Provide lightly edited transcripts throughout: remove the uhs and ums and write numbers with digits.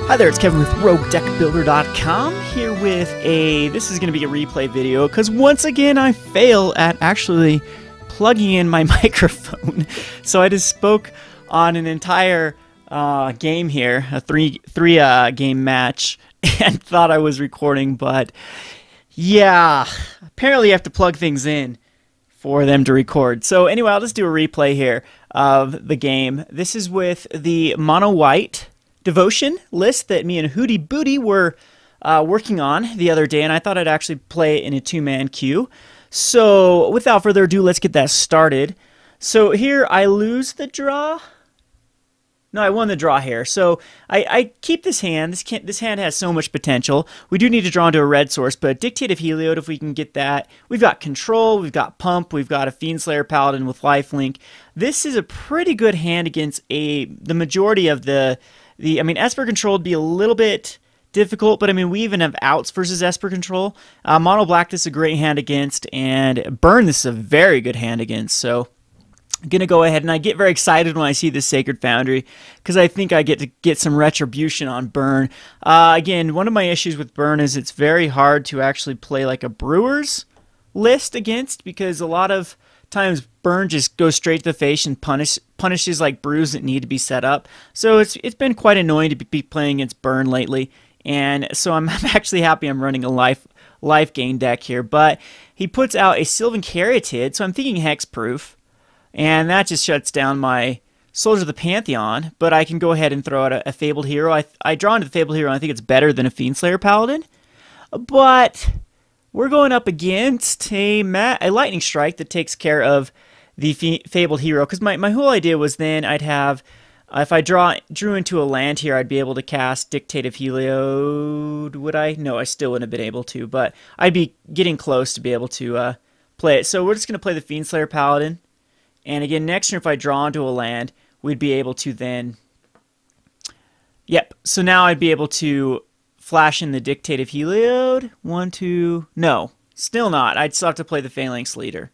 Hi there, it's Kevin with Roguedeckbuilder.com here with this is going to be a replay video because once again I fail at actually plugging in my microphone. So I just spoke on an entire game here, a three game match, and thought I was recording, but yeah, apparently you have to plug things in for them to record. So anyway, I'll just do a replay here of the game. This is with the Monowhite devotion list that me and Hootie Booty were working on the other day, and I thought I'd actually play it in a two-man queue. So without further ado, let's get that started. So here I lose the draw. No, I won the draw here. So I keep this hand. This hand has so much potential. We do need to draw into a red source, but Dictative Heliod, if we can get that. We've got Control, we've got Pump, we've got a Fiendslayer Paladin with Lifelink. This is a pretty good hand against the majority of I mean, Esper Control would be a little bit difficult, but I mean, we even have outs versus Esper Control. Mono Black, this is a great hand against, and Burn, this is a very good hand against. So I'm going to go ahead, and I get very excited when I see this Sacred Foundry because I think I get to get some retribution on Burn. Again, one of my issues with Burn is it's very hard to actually play like a Brewer's list against, because a lot of times Burn just goes straight to the face and punishes like brews that need to be set up. So it's been quite annoying to be playing against Burn lately, and so I'm actually happy I'm running a life gain deck here. But he puts out a Sylvan Caryatid, so I'm thinking Hexproof, and that just shuts down my Soldier of the Pantheon. But I can go ahead and throw out a Fabled Hero. I draw into the Fabled Hero, and I think it's better than a Fiendslayer Paladin. But we're going up against a Lightning Strike that takes care of the Fabled Hero, because my whole idea was then I'd have, if I drew into a land here, I'd be able to cast Dictative Heliod. Would I? No, I still wouldn't have been able to, but I'd be getting close to be able to play it. So we're just going to play the Fiendslayer Paladin, and again, next turn if I draw into a land, we'd be able to then, yep, so now I'd be able to flash in the Dictative Heliod. 1, 2, no, still not. I'd still have to play the Phalanx Leader.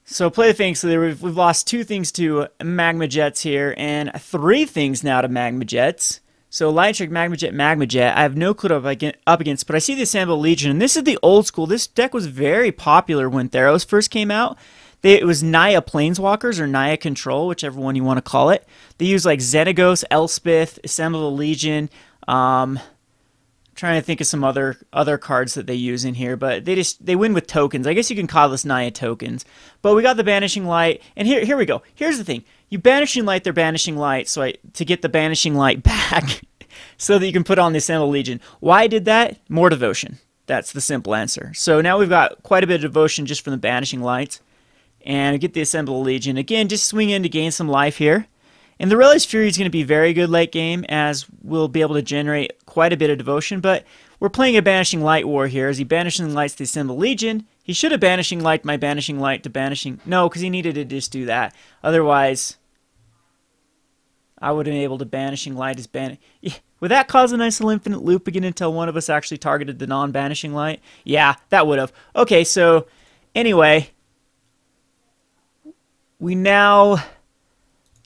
So play the Phalanx Leader. We've lost 2 things to Magma Jets here, and 3 things now to Magma Jets. So Light Strike, Magma Jet. I have no clue what I'm up against, but I see the Assembled Legion, and this is the old school. This deck was very popular when Theros first came out. It was Naya Planeswalkers or Naya Control, whichever one you want to call it. They use like Xenagos, Elspeth, Assembled Legion. Trying to think of some other cards that they use in here, but they win with tokens. I guess you can call this Naya tokens. But we got the Banishing Light, and here we go. Here's the thing: you Banishing Light their Banishing Light, to get the Banishing Light back, so that you can put on the Assembled Legion. Why I did that? More devotion. That's the simple answer. So now we've got quite a bit of devotion just from the Banishing Lights, and we get the Assembled Legion again. Just swing in to gain some life here. And the Relish Fury is going to be very good late game, as we'll be able to generate quite a bit of devotion, but we're playing a Banishing Light war here. As he Banishing Lights the Assembled Legion, he should have Banishing Light my Banishing Light to Banishing... No, because he needed to just do that. Otherwise, I would have been able to Banishing Light his Would that cause a nice little infinite loop again until one of us actually targeted the non-Banishing Light? Yeah, that would have. Okay, so anyway, we now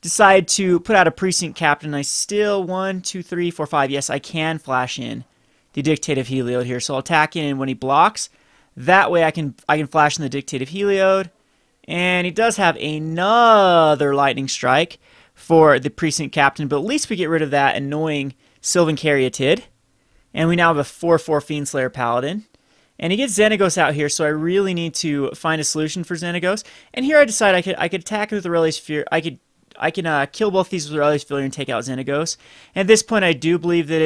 decide to put out a Precinct Captain. I still 1, 2, 3, 4, 5. Yes, I can flash in the Dictative Heliod here. So I'll attack in when he blocks. That way I can flash in the Dictative Heliod. And he does have another Lightning Strike for the Precinct Captain, but at least we get rid of that annoying Sylvan Caryatid. And we now have a 4/4 Fiendslayer Paladin. And he gets Xenagos out here, so I really need to find a solution for Xenagos. And here I decide I could attack with the Relish Fury. I can kill both these with Relish Fury and take out Xenagos. And at this point, I do believe that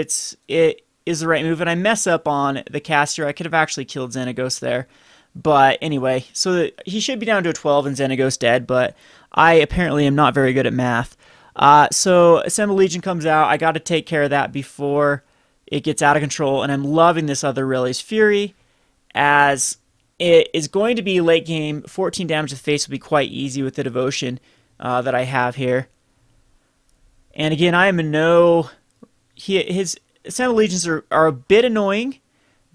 it is the right move, and I mess up on the caster. I could have actually killed Xenagos there. But anyway, so he should be down to a 12 and Xenagos dead, but I apparently am not very good at math. So Assembled Legion comes out. I got to take care of that before it gets out of control, and I'm loving this other Relish Fury, as it is going to be late game. 14 damage to the face will be quite easy with the devotion that I have here. And again, I am in no... His Assembled Legions are a bit annoying,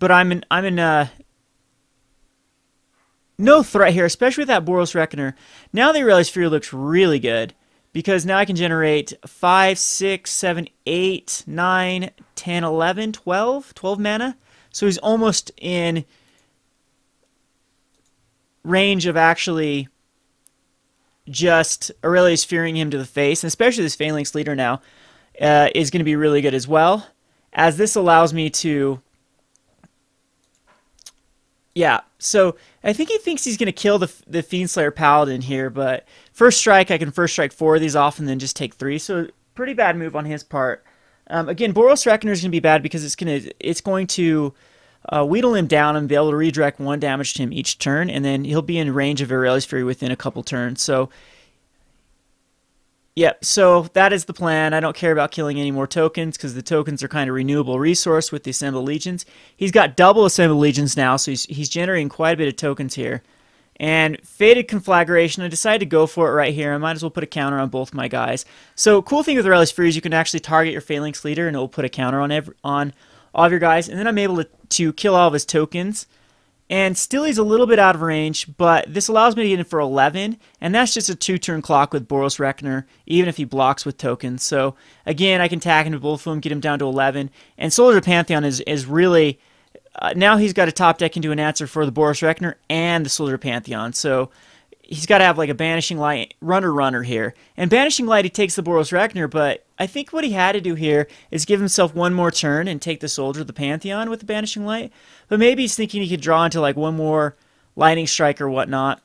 but I'm in no threat here, especially with that Boros Reckoner. Now the Relish Fury looks really good, because now I can generate 5, 6, 7, 8, 9, 10, 11, 12 mana. So he's almost in range of actually just Aurelius fearing him to the face, and especially this Phalanx leader now is going to be really good as well, as this allows me to, yeah, so I think he thinks he's going to kill the Fiendslayer Paladin here, but first strike, I can first strike 4 of these off and then just take 3, so pretty bad move on his part. Again, Boros Reckoner is going to be bad because it's going to wheedle him down and be able to redirect 1 damage to him each turn, and then he'll be in range of Aurelius Fury within a couple turns. So, yep, so that is the plan. I don't care about killing any more tokens because the tokens are kind of renewable resource with the Assembled Legions. He's got double Assembled Legions now, so he's generating quite a bit of tokens here. And Fated Conflagration, I decided to go for it right here. I might as well put a counter on both my guys. So, cool thing with Aurelius Fury is you can actually target your Phalanx leader and it will put a counter on all of your guys, and then I'm able to kill all of his tokens. And still he's a little bit out of range, but this allows me to get in for 11, and that's just a 2-turn clock with Boros Reckoner, even if he blocks with tokens. So again, I can tag into both of them, get him down to 11, and Soldier of Pantheon is really, now he's got a top deck into an answer for the Boros Reckoner and the Soldier of Pantheon. So he's got to have like a Banishing Light runner here. And Banishing Light, he takes the Boros Reckoner, but I think what he had to do here is give himself one more turn and take the Soldier of the Pantheon with the Banishing Light. But maybe he's thinking he could draw into like one more Lightning Strike or whatnot.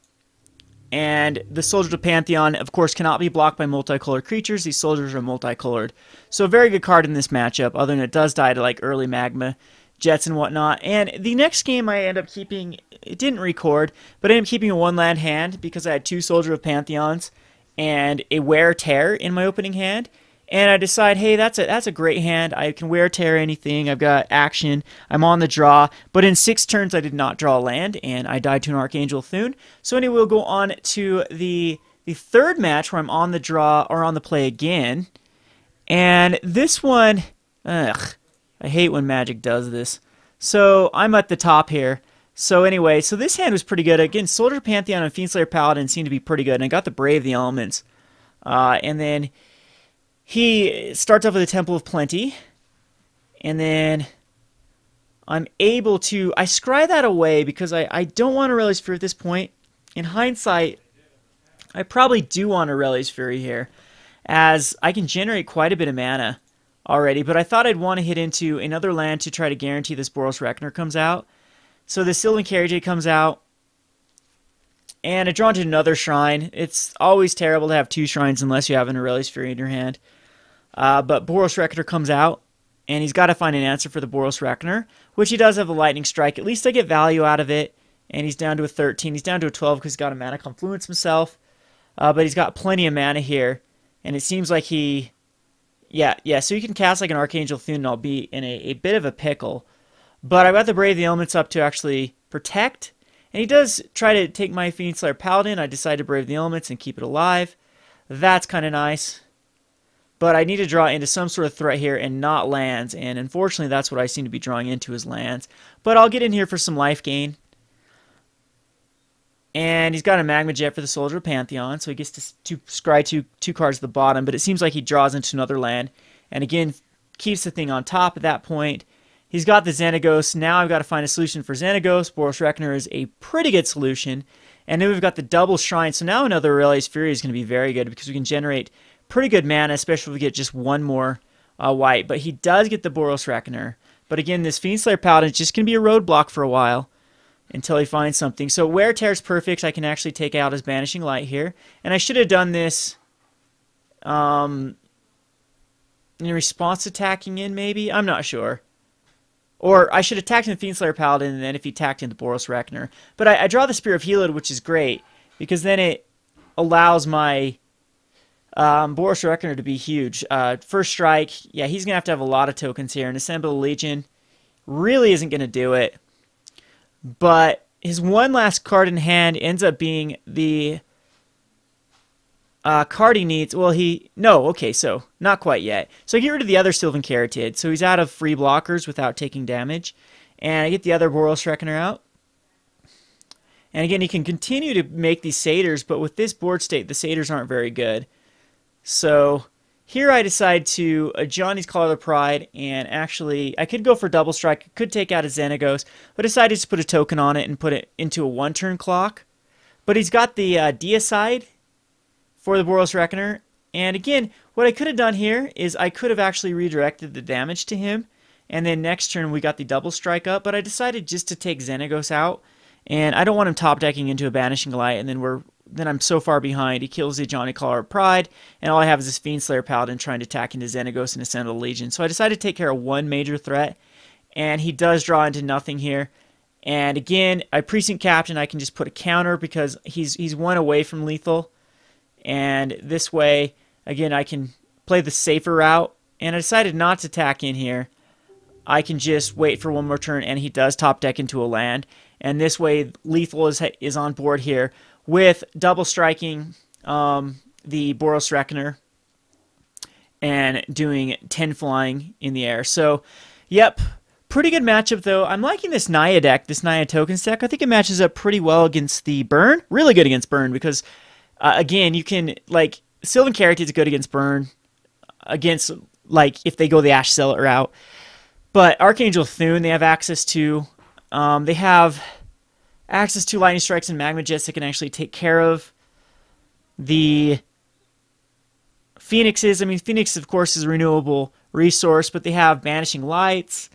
And the Soldier of the Pantheon, of course, cannot be blocked by multicolored creatures. These soldiers are multicolored. So a very good card in this matchup, other than it does die to like early Magma Jets and whatnot. And the next game I end up keeping, it didn't record, but I ended up keeping a 1-land hand because I had 2 Soldier of Pantheons and a Wear Tear in my opening hand. And I decide, hey, that's a great hand. I can Wear Tear anything. I've got action. I'm on the draw. But in 6 turns, I did not draw a land, and I died to an Archangel Thune. So anyway, we'll go on to the third match where I'm on the draw or on the play again. And this one, ugh, I hate when Magic does this. So I'm at the top here. So anyway, so this hand was pretty good. Again, Soldier Pantheon and Fiendslayer Paladin seemed to be pretty good. And I got the Brave the Elements. And then he starts off with a Temple of Plenty. And then I'm able to, I scry that away because I don't want Aurelius Fury at this point. In hindsight, I probably do want Aurelius Fury here, as I can generate quite a bit of mana already, but I thought I'd want to hit into another land to try to guarantee this Boros Reckoner comes out. So the Sylvan Carriage comes out, and I draw into another shrine. It's always terrible to have 2 shrines unless you have an Aurelius Fury in your hand. But Boros Reckoner comes out, and he's got to find an answer for the Boros Reckoner, which he does have a Lightning Strike. At least I get value out of it, and he's down to a 13. He's down to a 12 because he's got a Mana Confluence himself, but he's got plenty of mana here, and it seems like he... Yeah, so you can cast like an Archangel Thune and I'll be in a bit of a pickle. But I got the Brave the Elements up to actually protect. And he does try to take my Fiendslayer Paladin. I decide to Brave the Elements and keep it alive. That's kind of nice. But I need to draw into some sort of threat here and not lands. And unfortunately, that's what I seem to be drawing into is lands. But I'll get in here for some life gain. And he's got a Magma Jet for the Soldier of Pantheon, so he gets to scry two cards at the bottom, but it seems like he draws into another land, and again, keeps the thing on top at that point. He's got the Xenagos. Now I've got to find a solution for Xenagos. Boros Reckoner is a pretty good solution. And then we've got the double shrine, so now another Aurelius Fury is going to be very good because we can generate pretty good mana, especially if we get just one more white. But he does get the Boros Reckoner. But again, this Fiendslayer Paladin is just going to be a roadblock for a while until he finds something. So Wear Tear is perfect. I can actually take out his Banishing Light here. And I should have done this in response attacking in, maybe? I'm not sure. Or I should attack the Fiendslayer Paladin, and then if he attacked into Boros Reckoner. But I draw the Spear of Helod, which is great, because then it allows my Boros Reckoner to be huge. First strike, yeah, he's going to have a lot of tokens here. And Assemble Legion really isn't going to do it. But his one last card in hand ends up being the card he needs. Well, so not quite yet. So I get rid of the other Sylvan Caryatid. So he's out of free blockers without taking damage. And I get the other Boros Reckoner out. And again, he can continue to make these Satyrs, but with this board state, the Satyrs aren't very good. So here I decide to Johnny's Collar of Pride, and actually I could go for double strike, I could take out a Xenagos, but I decided to put a token on it and put it into a 1-turn clock. But he's got the Deicide for the Boros Reckoner, and again, what I could have done here is I could have actually redirected the damage to him, and then next turn we got the double strike up, but I decided just to take Xenagos out, and I don't want him top decking into a Banishing Light, and then I'm so far behind. He kills the Johnny Collar of Pride, and all I have is this Fiendslayer Paladin trying to attack into Xenagos and Ascend of the Legion. So I decided to take care of one major threat, and he does draw into nothing here. And again, I Precinct Captain, I can just put a counter because he's one away from lethal. And this way, again, I can play the safer route. And I decided not to attack in here. I can just wait for one more turn, and he does top deck into a land. And this way, lethal is on board here with double striking the Boros Reckoner and doing 10 flying in the air. So, yep, pretty good matchup, though. I'm liking this Naya deck, this Naya tokens deck. I think it matches up pretty well against the Burn. Really good against Burn because, again, you can, like, Sylvan Carrot is good against Burn, against, like, if they go the Ash Zealot route. But Archangel Thune, they have access to. They have access to Lightning Strikes and Magma Jets that can actually take care of the Phoenixes. I mean, Phoenix, of course, is a renewable resource, but they have Banishing Lights.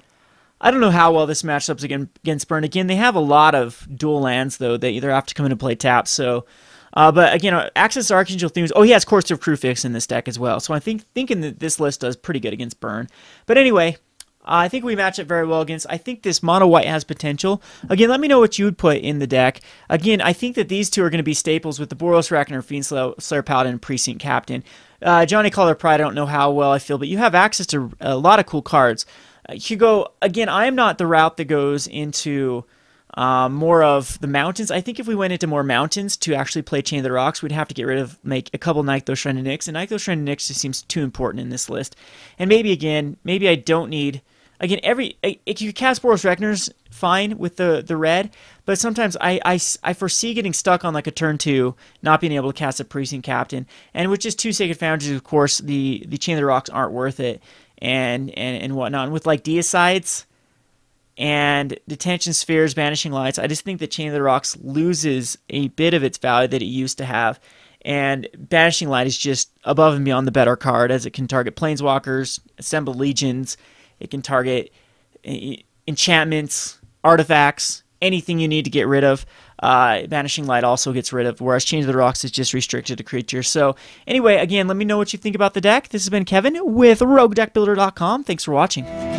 I don't know how well this matchups up against Burn. Again, they have a lot of dual lands, though, that either have to come into play tap. So, but again, access to Archangel Thunes. Oh, he has Course of Crucifix in this deck as well. So I thinking that this list does pretty good against Burn. But anyway, I think we match it very well against. I think this mono white has potential. Again, let me know what you would put in the deck. Again, I think that these two are going to be staples with the Boros Reckoner, Fiendslayer Paladin, and Precinct Captain. Johnny Collar Pride, I don't know how well I feel, but you have access to a lot of cool cards. Hugo, again, I am not the route that goes into more of the mountains. I think if we went into more mountains to actually play Chain of the Rocks, we'd have to get rid of, make a couple Nykthos Shrine of Nyx, and Nykthos Shrine of Nyx just seems too important in this list. And maybe I don't need. Again, if you cast Boros Reckoners, fine with the red, but sometimes I foresee getting stuck on like a turn 2, not being able to cast a Precinct Captain, and with just 2 Sacred Foundries, of course, the Chain of the Rocks aren't worth it, and whatnot. And with like Deicides and Detention Spheres, Banishing Lights, I just think that Chain of the Rocks loses a bit of its value that it used to have. And Banishing Light is just above and beyond the better card, as it can target Planeswalkers, assemble legions. It can target enchantments, artifacts, anything you need to get rid of. Banishing Light also gets rid of, whereas Chains of the Rocks is just restricted to creatures. So anyway, again, let me know what you think about the deck. This has been Kevin with Roguedeckbuilder.com. Thanks for watching.